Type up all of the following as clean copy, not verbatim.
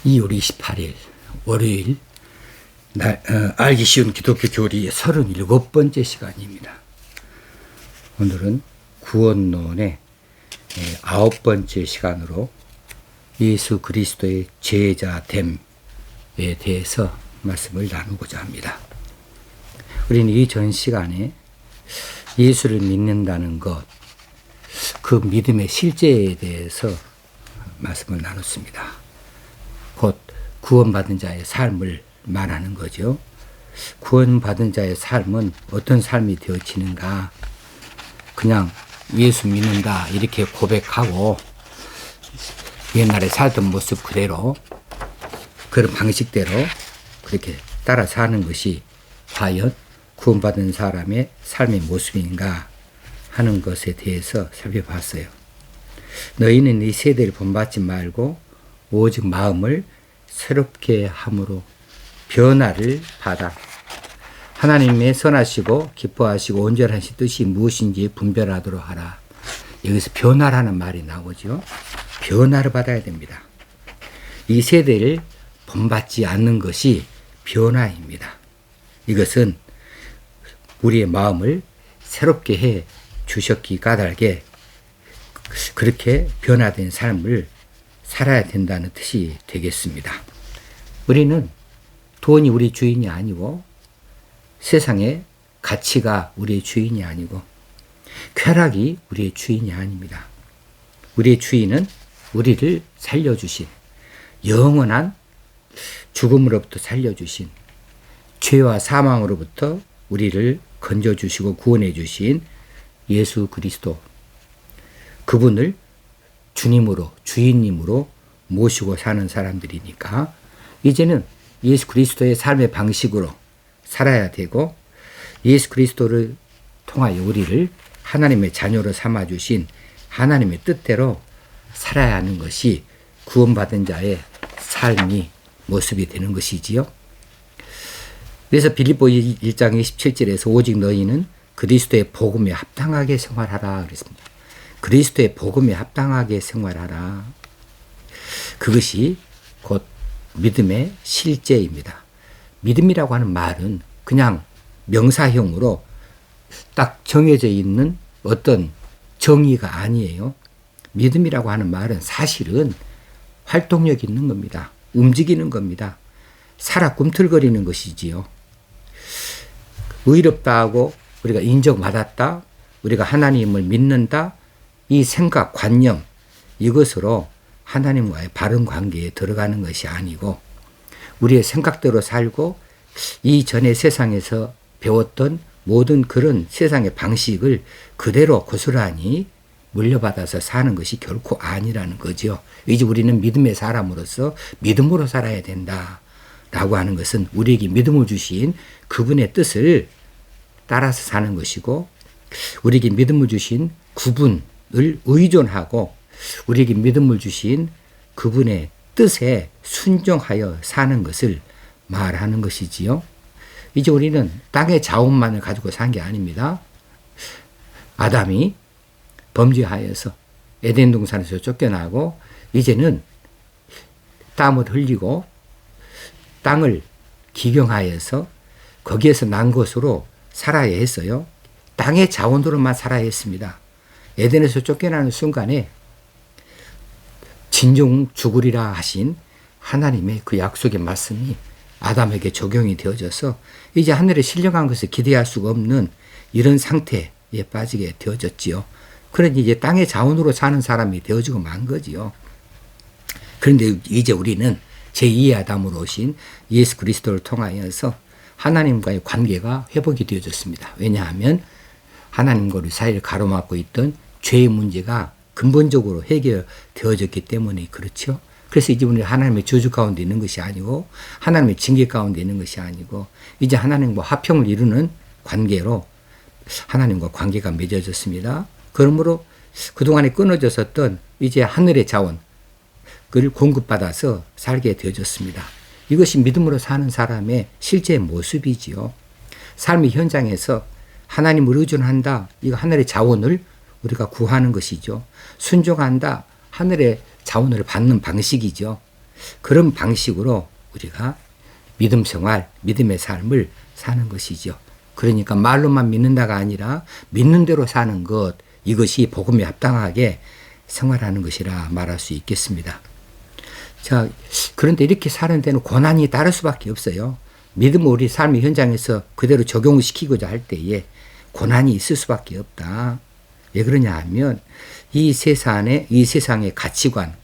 2월 28일 월요일 알기 쉬운 기독교 교리의 37번째 시간입니다. 오늘은 구원론의 9번째 시간으로 예수 그리스도의 제자됨에 대해서 말씀을 나누고자 합니다. 우리는 이전 시간에 예수를 믿는다는 것, 그 믿음의 실제에 대해서 말씀을 나눴습니다. 곧 구원받은 자의 삶을 말하는 거죠. 구원받은 자의 삶은 어떤 삶이 되어지는가? 그냥 예수 믿는다 이렇게 고백하고 옛날에 살던 모습 그대로, 그런 방식대로 그렇게 따라 사는 것이 과연 구원받은 사람의 삶의 모습인가 하는 것에 대해서 살펴봤어요. 너희는 이 세대를 본받지 말고 오직 마음을 새롭게 함으로 변화를 받아 하나님의 선하시고 기뻐하시고 온전하신 뜻이 무엇인지 분별하도록 하라. 여기서 변화라는 말이 나오죠. 변화를 받아야 됩니다. 이 세대를 본받지 않는 것이 변화입니다. 이것은 우리의 마음을 새롭게 해 주셨기 까닭에 그렇게 변화된 삶을 살아야 된다는 뜻이 되겠습니다. 우리는 돈이 우리 주인이 아니고 세상의 가치가 우리의 주인이 아니고 쾌락이 우리의 주인이 아닙니다. 우리의 주인은 우리를 살려주신, 영원한 죽음으로부터 살려주신, 죄와 사망으로부터 우리를 건져주시고 구원해 주신 예수 그리스도, 그분을 주님으로, 주인님으로 모시고 사는 사람들이니까 이제는 예수 그리스도의 삶의 방식으로 살아야 되고, 예수 그리스도를 통하여 우리를 하나님의 자녀로 삼아주신 하나님의 뜻대로 살아야 하는 것이 구원받은 자의 삶이 모습이 되는 것이지요. 그래서 빌립보 1장 27절에서 오직 너희는 그리스도의 복음에 합당하게 생활하라 그랬습니다. 그리스도의 복음에 합당하게 생활하라. 그것이 곧 믿음의 실제입니다. 믿음이라고 하는 말은 그냥 명사형으로 딱 정해져 있는 어떤 정의가 아니에요. 믿음이라고 하는 말은 사실은 활동력이 있는 겁니다. 움직이는 겁니다. 살아 꿈틀거리는 것이지요. 의롭다 하고 우리가 인정받았다, 우리가 하나님을 믿는다, 이 생각, 관념, 이것으로 하나님과의 바른 관계에 들어가는 것이 아니고 우리의 생각대로 살고 이전에 세상에서 배웠던 모든 그런 세상의 방식을 그대로 고스란히 물려받아서 사는 것이 결코 아니라는 거죠. 이제 우리는 믿음의 사람으로서 믿음으로 살아야 된다라고 하는 것은 우리에게 믿음을 주신 그분의 뜻을 따라서 사는 것이고, 우리에게 믿음을 주신 그분을 의존하고 우리에게 믿음을 주신 그분의 뜻에 순종하여 사는 것을 말하는 것이지요. 이제 우리는 땅의 자원만을 가지고 산 게 아닙니다. 아담이 범죄하여서 에덴 동산에서 쫓겨나고 이제는 땀을 흘리고 땅을 기경하여서 거기에서 난 것으로 살아야 했어요. 땅의 자원으로만 살아야 했습니다. 에덴에서 쫓겨나는 순간에 진종 죽으리라 하신 하나님의 그 약속의 말씀이 아담에게 적용이 되어져서 이제 하늘에 신령한 것을 기대할 수가 없는 이런 상태에 빠지게 되어졌지요. 그러니 이제 땅의 자원으로 사는 사람이 되어지고 만 거지요. 그런데 이제 우리는 제2의 아담으로 오신 예수 그리스도를 통하여서 하나님과의 관계가 회복이 되어졌습니다. 왜냐하면 하나님과 우리 사이를 가로막고 있던 죄의 문제가 근본적으로 해결되어졌기 때문에 그렇죠. 그래서 이제 우리 하나님의 저주 가운데 있는 것이 아니고 하나님의 징계 가운데 있는 것이 아니고 이제 하나님과 화평을 이루는 관계로 하나님과 관계가 맺어졌습니다. 그러므로 그동안에 끊어졌었던 이제 하늘의 자원, 그를 공급받아서 살게 되어졌습니다. 이것이 믿음으로 사는 사람의 실제 모습이지요. 삶의 현장에서 하나님을 의존한다. 이거 하늘의 자원을 우리가 구하는 것이죠. 순종한다. 하늘의 자원을 받는 방식이죠. 그런 방식으로 우리가 믿음 생활, 믿음의 삶을 사는 것이죠. 그러니까 말로만 믿는다가 아니라 믿는 대로 사는 것, 이것이 복음에 합당하게 생활하는 것이라 말할 수 있겠습니다. 자, 그런데 이렇게 사는 데는 고난이 따를 수밖에 없어요. 믿음을 우리 삶의 현장에서 그대로 적용을 시키고자 할 때에 고난이 있을 수밖에 없다. 왜 그러냐 하면 이 세상의 가치관,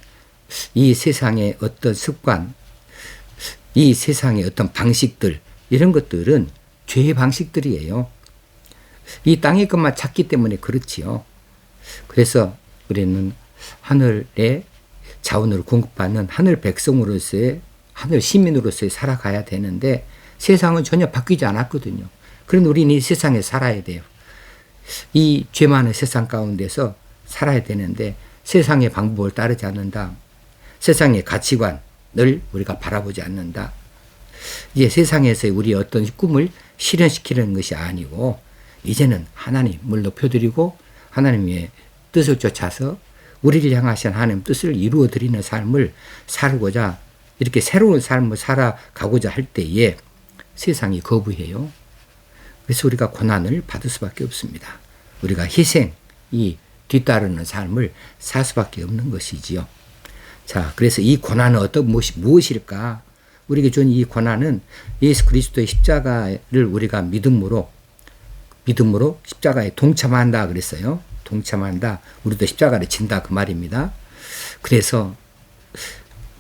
이 세상의 어떤 습관, 이 세상의 어떤 방식들, 이런 것들은 죄의 방식들이에요. 이 땅의 것만 찾기 때문에 그렇지요. 그래서 우리는 하늘의 자원을 공급받는 하늘 백성으로서의, 하늘 시민으로서의 살아가야 되는데 세상은 전혀 바뀌지 않았거든요. 그런데 우리는 이 세상에 살아야 돼요. 이 죄 많은 세상 가운데서 살아야 되는데 세상의 방법을 따르지 않는다. 세상의 가치관을 우리가 바라보지 않는다. 이제 세상에서의 우리의 어떤 꿈을 실현시키는 것이 아니고 이제는 하나님을 높여드리고 하나님의 뜻을 쫓아서 우리를 향하신 하나님 뜻을 이루어드리는 삶을 살고자, 이렇게 새로운 삶을 살아가고자 할 때에 세상이 거부해요. 그래서 우리가 고난을 받을 수밖에 없습니다. 우리가 희생이 뒤따르는 삶을 살 수밖에 없는 것이지요. 자, 그래서 이 고난은 어떤 무엇일까? 우리에게 준 이 고난은 예수 그리스도의 십자가를 우리가 믿음으로 십자가에 동참한다 그랬어요. 동참한다. 우리도 십자가를 진다 그 말입니다. 그래서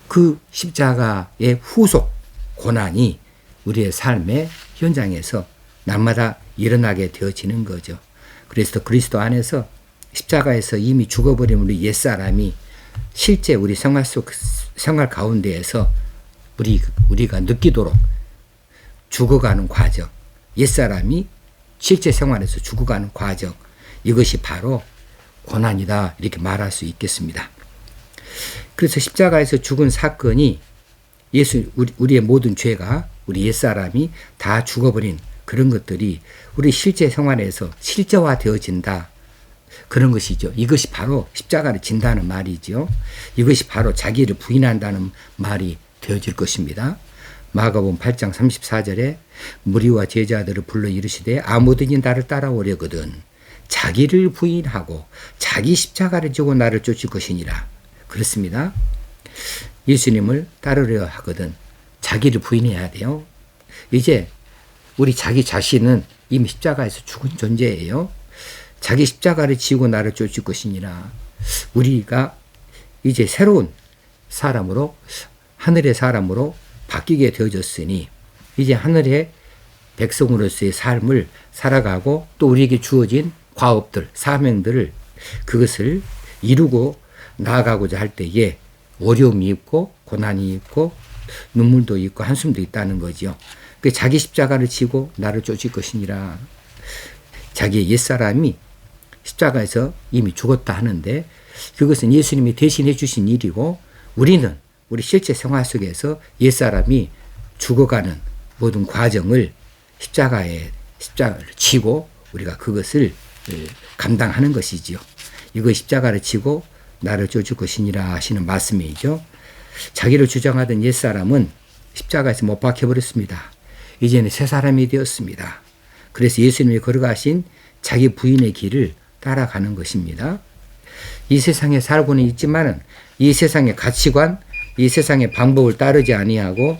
그 십자가의 후속 고난이 우리의 삶의 현장에서 날마다 일어나게 되어지는 거죠. 그래서 그리스도 안에서 십자가에서 이미 죽어버린 우리 옛사람이 실제 우리 생활 가운데에서 우리가 느끼도록 죽어가는 과정, 옛사람이 실제 생활에서 죽어가는 과정, 이것이 바로 고난이다 이렇게 말할 수 있겠습니다. 그래서 십자가에서 죽은 사건이 우리의 모든 죄가 우리 옛사람이 다 죽어버린 그런 것들이 우리 실제 생활에서 실제화 되어진다. 그런 것이죠. 이것이 바로 십자가를 진다는 말이죠. 이것이 바로 자기를 부인한다는 말이 되어질 것입니다. 마가복음 8장 34절에 무리와 제자들을 불러 이르시되 아무든지 나를 따라오려거든 자기를 부인하고 자기 십자가를 지고 나를 쫓을 것이니라. 그렇습니다. 예수님을 따르려 하거든 자기를 부인해야 돼요. 이제 우리 자기 자신은 이미 십자가에서 죽은 존재예요. 자기 십자가를 지고 나를 쫓을 것이니라. 우리가 이제 새로운 사람으로, 하늘의 사람으로 바뀌게 되어졌으니 이제 하늘의 백성으로서의 삶을 살아가고 또 우리에게 주어진 과업들, 사명들을 그것을 이루고 나아가고자 할 때에 어려움이 있고 고난이 있고 눈물도 있고 한숨도 있다는 거죠. 그 자기 십자가를 지고 나를 쫓을 것이니라. 자기의 옛사람이 십자가에서 이미 죽었다 하는데 그것은 예수님이 대신해 주신 일이고 우리는 우리 실제 생활 속에서 옛사람이 죽어가는 모든 과정을 십자가를 지고 우리가 그것을 감당하는 것이지요. 이거 십자가를 지고 나를 쫓을 것이니라 하시는 말씀이죠. 자기를 주장하던 옛사람은 십자가에서 못 박혀버렸습니다. 이제는 새 사람이 되었습니다. 그래서 예수님이 걸어가신 자기 부인의 길을 따라가는 것입니다. 이 세상에 살고는 있지만은 이 세상의 가치관, 이 세상의 방법을 따르지 아니하고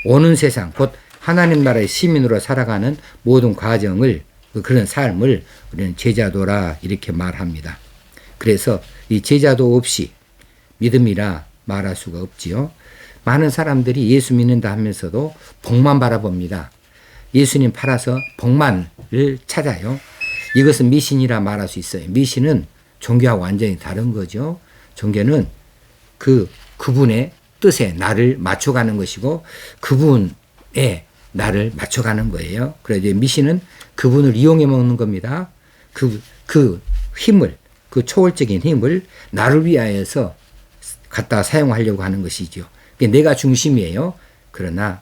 오는 세상, 곧 하나님 나라의 시민으로 살아가는 모든 과정을, 그런 삶을 우리는 제자도라 이렇게 말합니다. 그래서 이 제자도 없이 믿음이라 말할 수가 없지요. 많은 사람들이 예수 믿는다 하면서도 복만 바라봅니다. 예수님 팔아서 복만을 찾아요. 이것은 미신이라 말할 수 있어요. 미신은 종교하고 완전히 다른 거죠. 종교는 그분의 뜻에 나를 맞춰가는 것이고 그분의 나를 맞춰가는 거예요. 그래서 미신은 그분을 이용해 먹는 겁니다. 그 힘을, 그 초월적인 힘을 나를 위하여서 갖다 사용하려고 하는 것이죠. 내가 중심이에요. 그러나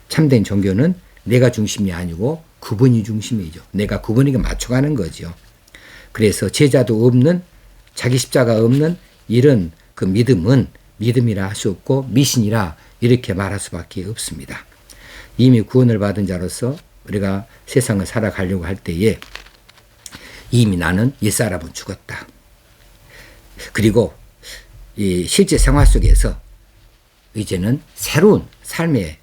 참된 종교는 내가 중심이 아니고 그분이 중심이죠. 내가 그분에게 맞춰가는 거죠. 그래서 제자도 없는, 자기 십자가 없는 이런 그 믿음은 믿음이라 할 수 없고 미신이라 이렇게 말할 수밖에 없습니다. 이미 구원을 받은 자로서 우리가 세상을 살아가려고 할 때에 이미 나는 옛사람은 죽었다. 그리고 이 실제 생활 속에서 이제는 새로운 삶의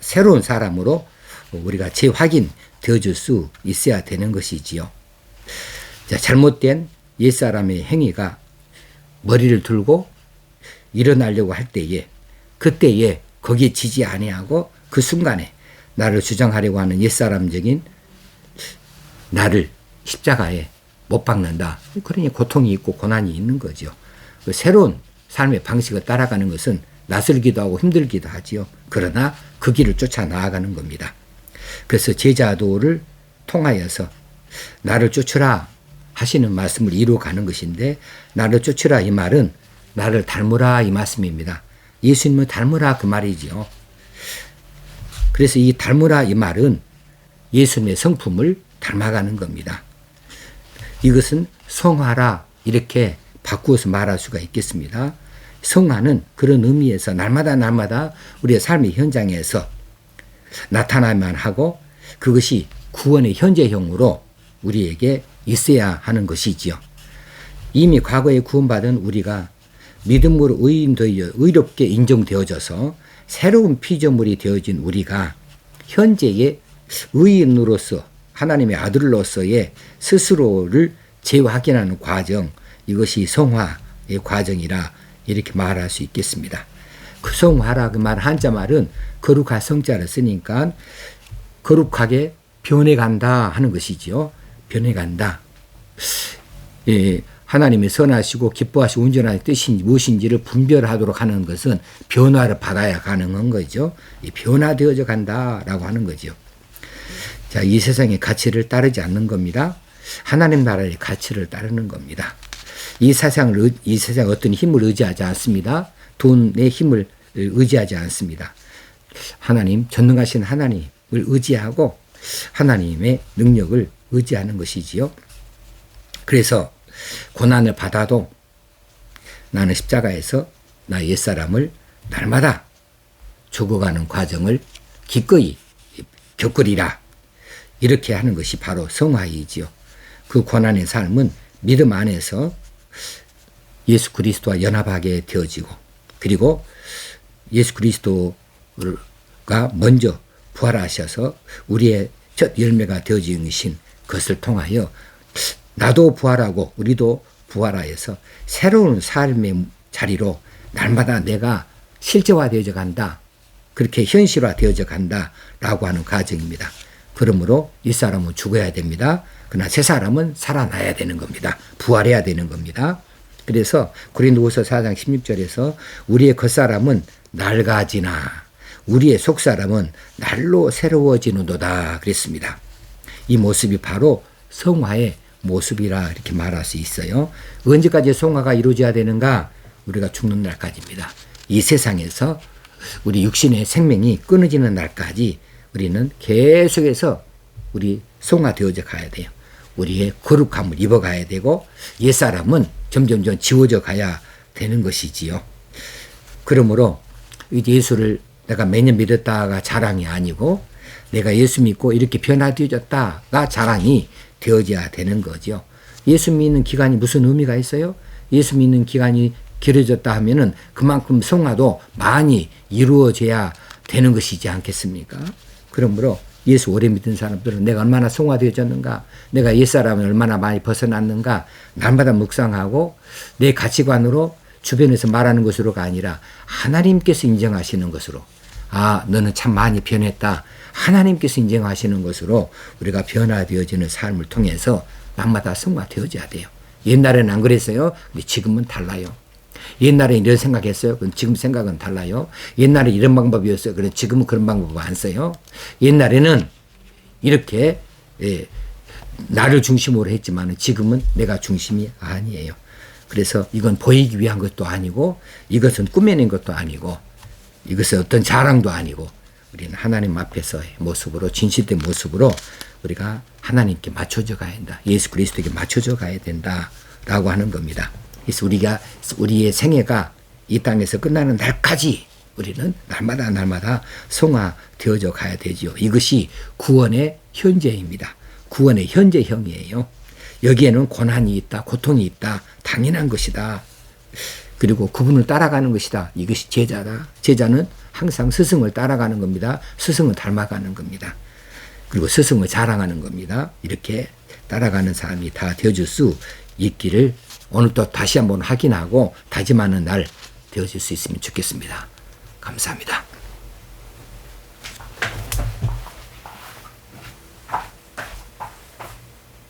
새로운 사람으로 우리가 재확인 되어줄 수 있어야 되는 것이지요. 자, 잘못된 옛사람의 행위가 머리를 들고 일어나려고 할 때에 그때에 거기에 지지 아니하고 그 순간에 나를 주장하려고 하는 옛사람적인 나를 십자가에 못 박는다. 그러니 고통이 있고 고난이 있는 거죠. 그 새로운 삶의 방식을 따라가는 것은 낯설기도 하고 힘들기도 하지요. 그러나 그 길을 쫓아 나아가는 겁니다. 그래서 제자도를 통하여서 나를 쫓으라 하시는 말씀을 이루어가는 것인데 나를 쫓으라 이 말은 나를 닮으라 이 말씀입니다. 예수님을 닮으라 그 말이지요. 그래서 이 닮으라 이 말은 예수님의 성품을 닮아가는 겁니다. 이것은 성화라 이렇게 바꾸어서 말할 수가 있겠습니다. 성화는 그런 의미에서 날마다 우리의 삶의 현장에서 나타나야만 하고 그것이 구원의 현재형으로 우리에게 있어야 하는 것이지요. 이미 과거에 구원받은 우리가 믿음으로 의롭게 인정되어져서 새로운 피조물이 되어진 우리가 현재의 의인으로서 하나님의 아들로서의 스스로를 재확인하는 과정, 이것이 성화의 과정이라 이렇게 말할 수 있겠습니다. 그 성화라 그 말 한자 말은 거룩한 성자를 쓰니까 거룩하게 변해간다 하는 것이지요. 변해간다. 예, 하나님의 선하시고 기뻐하시고 온전한 뜻이 무엇인지를 분별하도록 하는 것은 변화를 받아야 가능한 거죠. 변화되어져 간다라고 하는 거죠. 자, 이 세상의 가치를 따르지 않는 겁니다. 하나님 나라의 가치를 따르는 겁니다. 이 세상 어떤 힘을 의지하지 않습니다. 돈의 힘을 의지하지 않습니다. 하나님, 전능하신 하나님을 의지하고 하나님의 능력을 의지하는 것이지요. 그래서 고난을 받아도 나는 십자가에서 나의 옛사람을 날마다 죽어가는 과정을 기꺼이 겪으리라. 이렇게 하는 것이 바로 성화이지요. 그 고난의 삶은 믿음 안에서 예수 그리스도와 연합하게 되어지고 그리고 예수 그리스도가 먼저 부활하셔서 우리의 첫 열매가 되어진 것을 통하여 나도 부활하고 우리도 부활하여서 새로운 삶의 자리로 날마다 내가 실제화되어져 간다. 그렇게 현실화되어져 간다라고 하는 과정입니다. 그러므로 이 사람은 죽어야 됩니다. 그러나 새 사람은 살아나야 되는 겁니다. 부활해야 되는 겁니다. 그래서 고린도후서 4장 16절에서 우리의 겉사람은 낡아지나 우리의 속사람은 날로 새로워지는도다 그랬습니다. 이 모습이 바로 성화의 모습이라 이렇게 말할 수 있어요. 언제까지 성화가 이루어져야 되는가? 우리가 죽는 날까지입니다. 이 세상에서 우리 육신의 생명이 끊어지는 날까지 우리는 계속해서 우리 성화되어져 가야 돼요. 우리의 거룩함을 입어가야 되고 옛사람은 점점 지워져 가야 되는 것이지요. 그러므로 예수를 내가 매년 믿었다가 자랑이 아니고 내가 예수 믿고 이렇게 변화되어졌다가 자랑이 되어져야 되는 거죠. 예수 믿는 기간이 무슨 의미가 있어요? 예수 믿는 기간이 길어졌다 하면은 그만큼 성화도 많이 이루어져야 되는 것이지 않겠습니까? 그러므로 예수 오래 믿은 사람들은 내가 얼마나 성화되어졌는가, 내가 옛사람을 얼마나 많이 벗어났는가 날마다 묵상하고 내 가치관으로 주변에서 말하는 것으로가 아니라 하나님께서 인정하시는 것으로, 아, 너는 참 많이 변했다. 하나님께서 인정하시는 것으로 우리가 변화되어지는 삶을 통해서 날마다 성화되어져야 돼요. 옛날에는 안 그랬어요. 근데 지금은 달라요. 옛날에 이런 생각했어요. 그럼 지금 생각은 달라요. 옛날에 이런 방법이었어요. 그럼 지금은 그런 방법을 안 써요. 옛날에는 이렇게 나를 중심으로 했지만 지금은 내가 중심이 아니에요. 그래서 이건 보이기 위한 것도 아니고 이것은 꾸며낸 것도 아니고 이것은 어떤 자랑도 아니고 우리는 하나님 앞에서의 모습으로 진실된 모습으로 우리가 하나님께 맞춰져 가야 된다. 예수 그리스도에게 맞춰져 가야 된다라고 하는 겁니다. 그래서 우리의 생애가 이 땅에서 끝나는 날까지 우리는 날마다 성화되어져 가야 되지요. 이것이 구원의 현재입니다. 구원의 현재형이에요. 여기에는 고난이 있다, 고통이 있다, 당연한 것이다. 그리고 그분을 따라가는 것이다. 이것이 제자다. 제자는 항상 스승을 따라가는 겁니다. 스승을 닮아가는 겁니다. 그리고 스승을 자랑하는 겁니다. 이렇게 따라가는 사람이 다 되어줄 수 있기를 오늘 또 다시 한번 확인하고 다짐하는 날 되어질 수 있으면 좋겠습니다. 감사합니다.